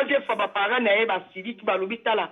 troisième fois baparent na ye basiliki balobi tala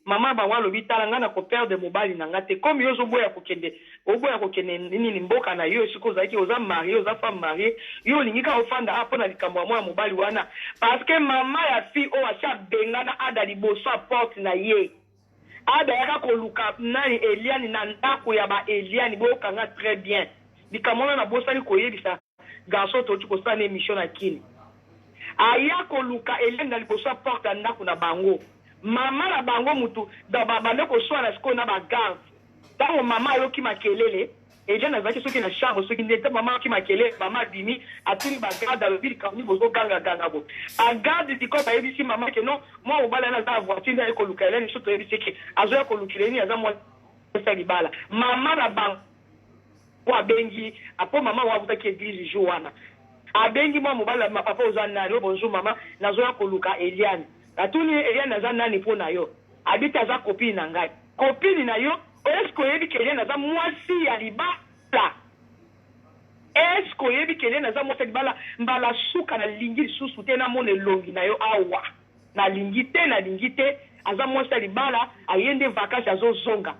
mama bango alobi tala nga na koperde mobali na nga te comme yo ozoboya kokende nini mboka na yo esika ozalaki oza marie oza femme marie yo olingi kaka ofanda mpo na likambo ya mwana mobali wana parce que mama ya fille oyo asi abengana ada liboso ya porte na ye ada yaka koluka nani eliani na ndako ya baeliani boyokanga très bien likambo wana na bosani koyebisa garçon toti kosala na émission na kini aya koluka eliani na liboso ya porte ya ndako na bango mama na bango mutu bande koswana sikoyo na bagarde ntango mama ayoki makelele eliani azalaki soki na chambre soki nde mama ayoki makelele mama abimi atuli bagarde alobi likambo bozogangaganga bo bagarde sikoyo bayebisi mama ke non mwa mobali ana aza na voiture nde aye koluka eliani so toyebisi ke azoya kolukila nini aza mwasa libala mama na bango abengi apo mama wabutaki église jour wana abengi mwa mobali papa oza nani bonjour mama nazoya koluka eliani atuni eliani aza nani mpo na yo abiti aza kopini na ngai kopini na yo eske oyebi ke eliani aza mwasi ya libala eske oyebi ke eliani aza mwasi ya libala mbala suka nalingi lisusu te namona elongi na yo awa nalingi te aza mwasi ya libala aye nde vakansi azozonga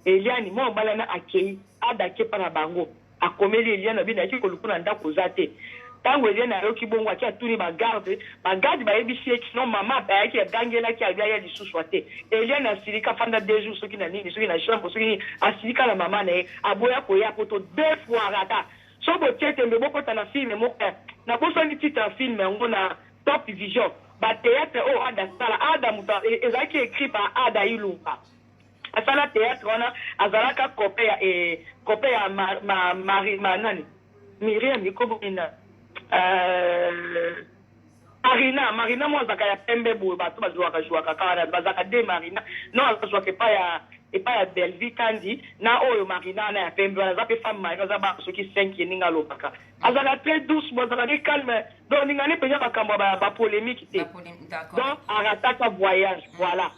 eliani mwa mobali ana akei adake mpa na bango akomeli eliani abini ayaki koluku na ndako oza te ntango eliani ayoki bongo aki atuni bagarde bayebisi eki no mama ayaki agangelaki abia lisusu te eliani asilika fanda 2 jours soki na nini soki na chambre soki nini asilika na mama na ye aboya koya poto 2 fois rata so botie tembe bokota na filme moko nabosani titre ya filme yango na Top Vision bateatre oyo ada sala ada mutu ezalaki écrit par ada ilumba asala théâtre wana azalaka kope ya nani Miriam ikobina Marina mo azaka ya pembe boye bato bazwaka kaka bazaka de Marina non azwaka epa ya Belvi kandi na oyo Marina na ya pembe wana zape femme Marina za ba soki 5 yeninga lobaka azala très douce mo azala calme donc ningani penya bakambo ba polémique te donc arataka voyage voilà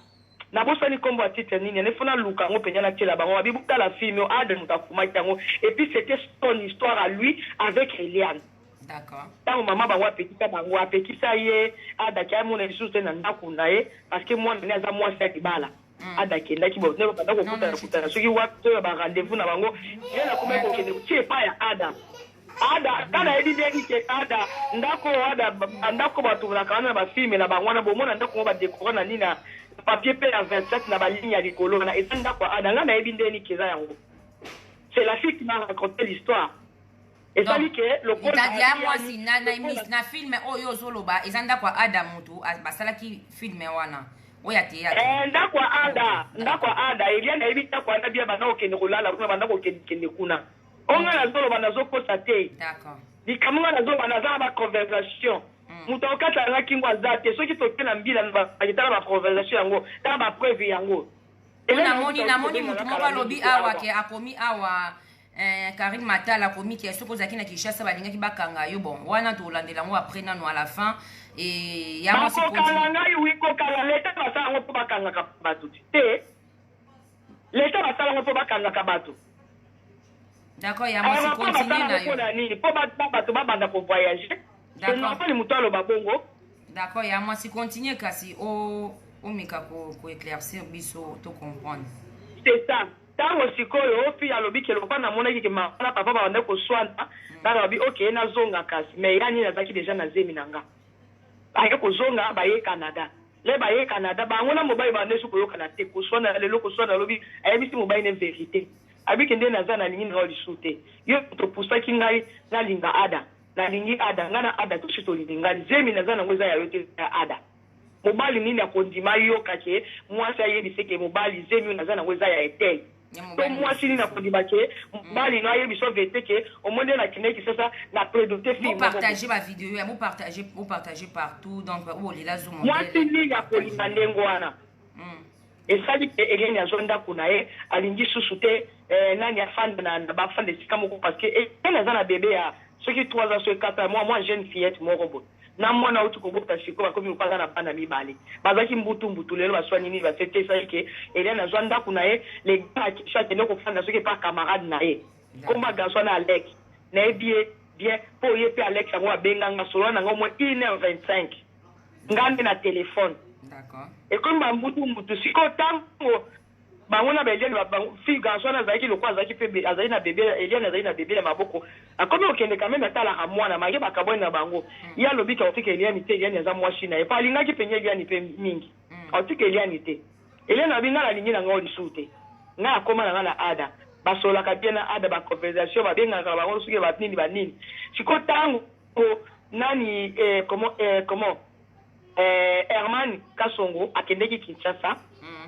na bosani kombo titre nini ne fona luka ngo penya na tela bango abibuka la film ade mutakuma tango et puis c'était son histoire à lui avec Eliane. D'accord. Tant maman bango apekisa bango apekisa ye adaka mon lisusu na ndako na ye parce que moi nene za moi c'est bala adake ndaki bo ne ba ndako kuta soki wato ba rendez-vous na bango ye na kuma ko kende tie pa ya ada kana evidenti ke ada ndako batu na kana ba film na bango na bomona ndako ba décorer na nina papier pe à 27 na ba ligne ya likolo na etanda kwa ada ngana evidenti keza yango c'est la fille qui m'a raconté l'histoire et ça dit que le code ya moi si na film oyo zoloba ezanda kwa ada mutu basala ki film wana oya te ya ndako ada eliana ebita kwa na bia bana okende kolala kuna bana okende kuna onga na zoloba na zokosa te d'accord dikamunga na zoloba na za ba conversation mutu okata na kingwa zate soki tokena mbila na bakitala ba conversation yango ta ba preuve yango namoni mutu moko alobi awa ke akomi awa Karim Matala komi ki soko zaki na Kinshasa balingaki bakanga yo bon wana to landela ngo après nanu à la fin et ya mo si kala ngai wi ko kala leta basala ngo po bakanga ka batu te leta basala ngo po bakanga ka batu d'accord ya mo si continue na yo po batu babanda ko voyager d'accord pas le mutalo babongo d'accord ya mo si continue kasi o mika ko éclaircir biso to comprendre c'est ça. Tango sikoyo ofi alobi ke lokwa na monaki ke mama papa ba ndako swanta na lobi okay na zonga kasi mais yani nazaki déjà na zemi nanga aye ko zonga ba ye Canada le ba ye Canada ba ngona mobile ba nesu ko yokana te ko swanda le loko swanda lobi aye bisi mobile ne vérité abi ke ndena za na lingi na oli sute yo to pusaki ngai na linga ada na lingi ada ngana ada to shito linga zemi na za na ngoza ya yote ada mobile nini akondima yo kake mwasa ye biseke mobile zemi na za na ngoza ya etel to moi si na kodima ke bali na yebi so vete ke au monde na kineki sasa na producteur film partager ma vidéo et vous partager partout donc les la zoom moi si ni ya kolima ndengo wana et ça dit que Eliane azonda kuna e alingi susute nani ya fan na ba fan de sikamo parce que elle a na bébé ya soki 3 ans sur 4 ans moi jeune fillette mon robot na mwana utu kobota siko bakomi upanga na bana mibale bazaki mbutu lelo baswani ni basete ça que Eliane azonda kuna e les gars qui chaque ne ko fanda soki pas camarade na e komba garçon na Alex na bien pour yepe Alex ngo abenga nga solo na ngo mo 1h25 ngande na téléphone. D'accord. Et comme mutu siko tango bango na Eliane bango fille garçon na zaki lokwa zaki pe azali na bébé Eliane azali na bébé na maboko. Akomi okende quand même atala ka mwana mage bakabona na bango. Ya lobika otika Eliane te Eliane za mwashi na. E pa linga ki penye Eliane pe mingi. Otika Eliane te. Eliane abinga la lingi na ngoli sute. Nga akoma na na ada. Basola ka bien na ada ba conversation ba benga ka bango suke ba nini. Siko tango nani comment Herman Kasongo akendeki Kinshasa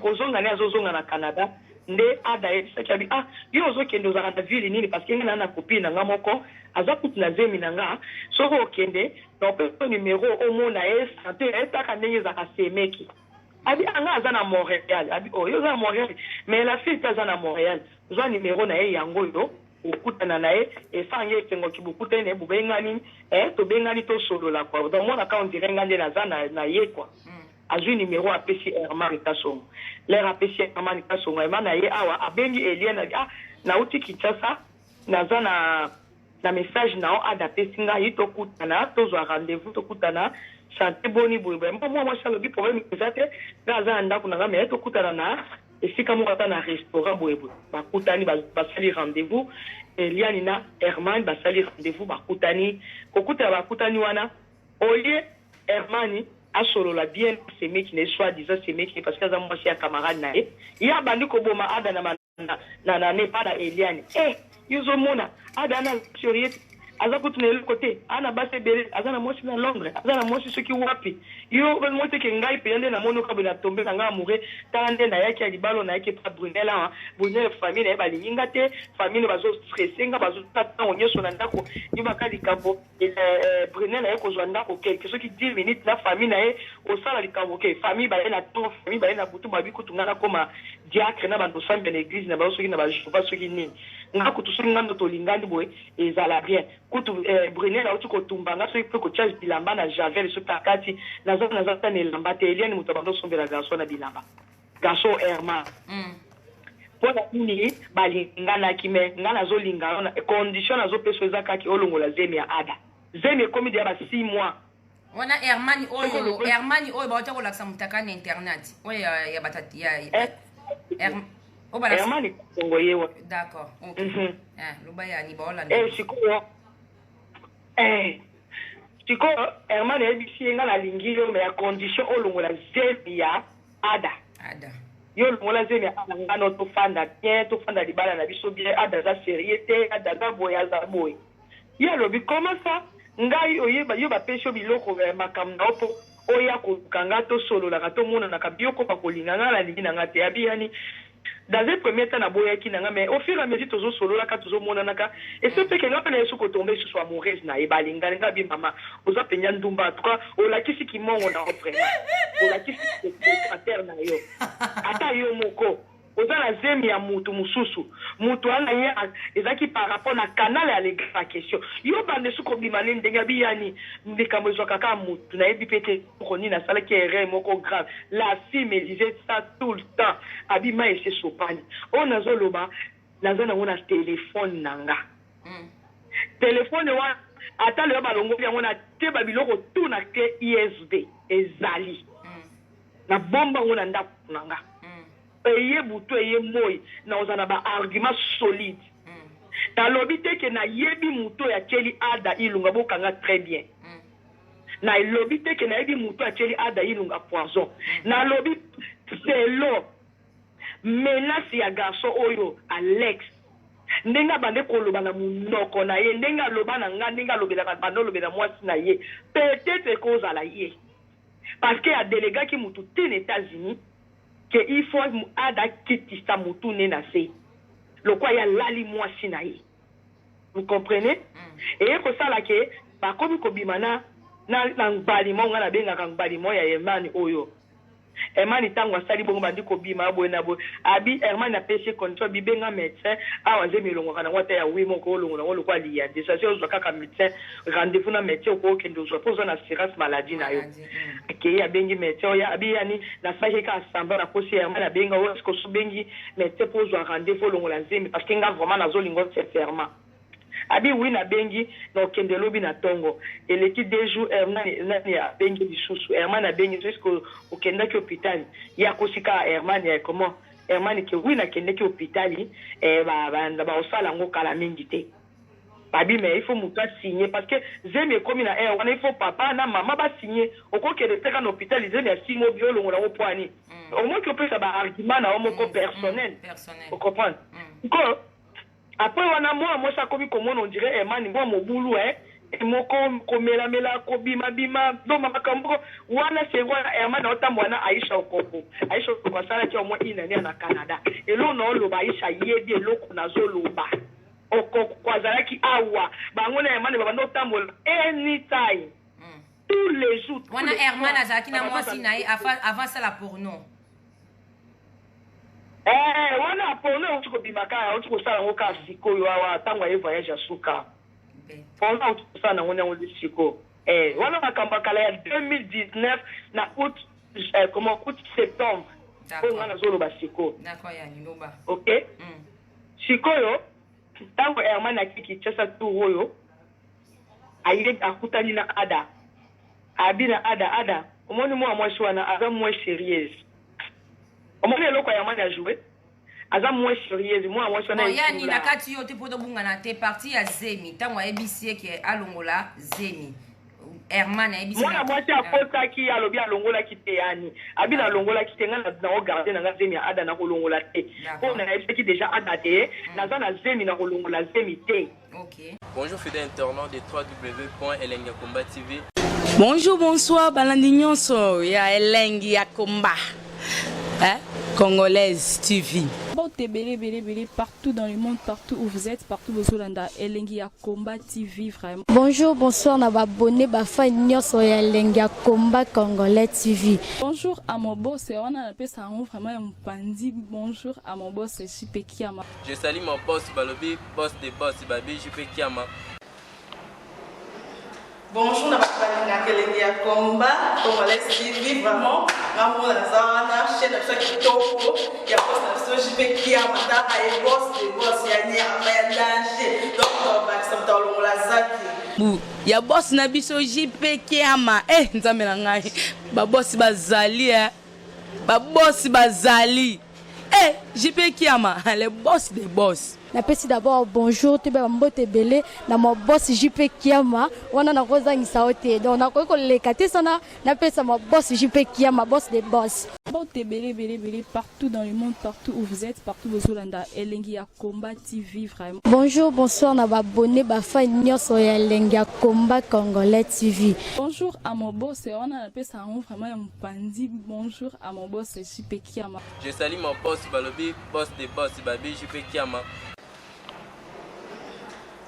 kozonga ne azozonga na Canada nde ada yesachabi yo ozokende ozaka na ville nini parce que nga na copine na nga moko aza kuti na zemi na nga soko okende na opeso numéro omona santé etaka ndenge ezaka semeki abi anga aza na Montréal abi yo aza na Montréal mais la fille aza na Montréal zwa numéro na ye yango yo okutana na ye esange esengo kibukute ne bubengani tobengani to solo la kwa donc mona ka on dirait ngande na za na ye kwa azui numéro apesi Herman Kasongo l'air apesi Herman Kasongo Herman na ye awa abengi Eliane na uti Kinshasa na za na message na o adapesi nga yito kutana tozwa rendez-vous to kutana santé boni boye moi ça le bi problème ezate na za ndako na nga to kutana na esika moko ata na restaurant boyeboye bakutani basali rendez-vous Eliane na Herman basali rendez-vous bakutani kokutana bakutani wana olie Herman asolola bien semeki ne soi-disant semeki parce que aza mwasi ya camarade na ye ya bandi koboma ada na nepa na Eliane yozomona ada na sérieux aza kutuna eloko te ana base bele aza na mwasi na Londres aza na mwasi soki wapi yo mwasi ke ngai pe nde na mono ka bena tombe nga amoureux tala nde na yaki ya libalo na yaki pa Brunella Brunella famille na balinga te famille bazo stresser nga bazo tata onyeso na ndako ni bakali kambo Brunella yako zwa ndako quelque soki 10 minutes na famille na ye osala likambo ke famille ba na to famille ba na butu babi kutunga na koma diacre na bando sambe na église na baso soki na ba soki nini nga kutu soki ngando to lingandi boy ezala bien kutu Brunella auti ko tumbanga soki pe ko charge bilamba na Javel so takati na za ne lamba te Eliane mutabando sombela garçon na bilamba garçon Herman pona nini balinga na kime ngana zo linga na condition azo peso ezaka ki olongola zemi ya ada zemi komi dia ba 6 mois wana Herman oyo ba otako laksa mutaka na internet oyo ya batati ya Herman Kongo yewa d'accord OK lobaya ni ba ola siko Herman ebisi nga na lingi yo me ya condition olongola zemi ya ada yo longola zemi ya ada ngano to fanda bien to fanda libala na biso bien ada za sérieux ada za boya za boy ya lobi comment ça ngai oyeba yo ba pesho biloko makamna opo oya ko kanga to solo la to mona na kabioko pa kolinga nga la lingi na ngate abiyani dans un premier temps na boyaki nanga mais au fur et à mesure tozo solo la ka tozo mona naka et ce fait que nga pena yesu ko tomber sur soi amoureuse na e balinga nga bi mama oza penya ndumba en tout cas o la kisi ki mongo na vraiment o la kisi ki terre na yo ata yo moko oza na zemi ya mutu mususu mutu ana ye ezaki par rapport na canal ya les grandes questions yo bande suko bimane ndenga biyani ndikambo ezwaka kaka mutu na yebi pete koni na sala ki erreur moko grave la fille me disait ça tout le temps abima ese sopani on azoloba naza na ngona téléphone nanga téléphone wa ata le balongo yango na te babiloko tout na clé USB ezali na bomba ngona ndako nanga eye butu eye moi na ozana ba argument solide na lobi te ke na yebi muto ya cheli ada ilunga bokanga très bien na lobi te ke na yebi muto ya cheli ada ilunga poison na lobi selo menace ya garçon oyo Alex ndenga bande koloba na munoko na ye ndenga loba na nga ndenga lobela bande lobela mwasi na ye peut-être cause à la ye parce que a délégué ki mutu te aux États-Unis que il faut ada kitista mutu nena se le quoi ya lali mwasi na ye vous comprenez et ko sala ke ba komi ko bimana na ngbalimo ngana benga ka ngbalimo ya Herman oyo Herman tango asali bongo bandi ko bima boye na boye abi Herman a pêché contre bibenga médecin awa ze milongo kana wata ya wimo ko longo na lo kwa liya déjà c'est ozo kaka médecin rendez-vous na médecin ko kendo zo poza na assurance maladie na yo ke ya bengi médecin ya abi yani na saje ka samba na kosi Herman na benga o ko so bengi médecin pozo rendez-vous longo la zemi parce que nga vraiment na zo lingo c'est fermement abi oui na bengi na okende lobi na tongo eleki 2 jours Herman ya bengi lisusu Herman na bengi jusqu'au okendaki hôpital ya kosika Herman ya comment Herman ke oui na kendeki hôpital ba osala ngo kala mingi te babi mais il faut muta signer parce que zemi komi na on il faut papa na maman ba signer okoke de teka na hôpital zemi ya signer biolo ngona ko poani au moins que peut ça ba argument na homo ko personnel vous comprenez ko après moi ça komi comment on dirait Herman moi mo boulou moko komela mela ko bima do mama kambo wana sengo Herman otamwana Aisha okoko Aisha okoko sala ki au moins inani na Canada elo no lo ba Aisha yedi eloko na zoloba okoko kwazalaki awa bango na Herman baba no tambola anytime tous les jours wana Herman azaki na mwasi na avant ça la porno wana porno uko bimaka uko sala ngoka sikoyo awa tangwa ye voyage ya suka pendant tout ça na ngona ngoli siko wana makamba kala ya 2019 na août août septembre on a zolo ba siko d'accord ya niloba OK sikoyo tango Herman akiki chasa tu oyo aile akutani na ada abina ada omoni mo amwa shwana aza mo sérieuse omoni eloko Herman a joué aza moins sérieuse moi shwana yani na kati yo te poto bunga na te parti ya Zemi tango ABC ke alongola Zemi Herman ABC moi a pota ki alobi alongola ki te yani abina alongola ki te ngana na regarder na Zemi ada na kolongola te on a expliqué déjà ada te na za na Zemi na kolongola Zemi te. OK. Bonjour fidèles internautes de www.elengiakomba TV. Bonjour, bonsoir, balandi nyonso ya Elengi ya Komba. Congolaise TV. Bon, t'es belé partout dans le monde, partout où vous êtes, partout où vous êtes, Elengi ya Komba TV vraiment. Bonjour, bonsoir, na abonné ba fa nyonso ya Elengi ya Komba Congolais TV. Bonjour à mon boss, on a appelé ça vraiment un pandi. Bonjour à mon boss, JP Kiama. Je salue mon boss Balobi, boss des boss Babi JP Kiama. Bonjour, na bakali Elengi ya Komba Congolais TV vraiment. Ngamo na zana chaîne ça qui toko ya boss na JP Kiama ta ay boss des boss ya ni ya danger. Donc ba samtalo la zaki. Bu ya boss na biso JP Kiama nzambe na ngai ba boss bazali ba boss bazali JP Kiama le boss des boss. Napesi d'abord bonjour te ba mbote belé na mo boss JP Kiama wana na kozangisa ote donc na ko lekate sana napesa mo boss JP Kiama boss des boss. Bon, t'es belé partout dans le monde, partout où vous êtes, partout où vous êtes, Elengi ya Komba TV vraiment. Bonjour, bonsoir, na abonné ba fa nyonso ya Elengi ya Komba Congolais TV. Bonjour à mon boss, on a appelé ça vraiment un pandi. Bonjour à mon boss JP Kiama. Je salue mon boss Balobi, boss des boss Babi JP Kiama.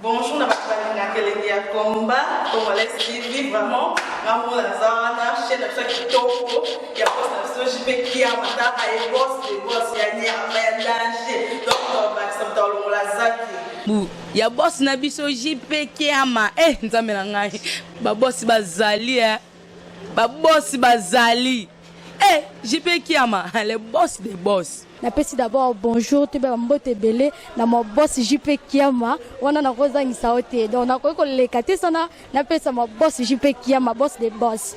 Bonjour, na bakali Elengi ya Komba Congolais TV vraiment. Ngamo na zana chaîne ça qui toko ya boss na JP Kiama ta ay boss des boss ya ni ya danger. Donc ba samtalo la zaki. Bu ya boss na biso JP Kiama nzambe na ngai ba boss bazali ba boss bazali JP Kiama le boss des boss. Napesi d'abord bonjour te ba mbote belé na mo boss JP Kiama wana na kozangisa ote donc na ko lekate sana napesa mo boss JP Kiama boss des boss.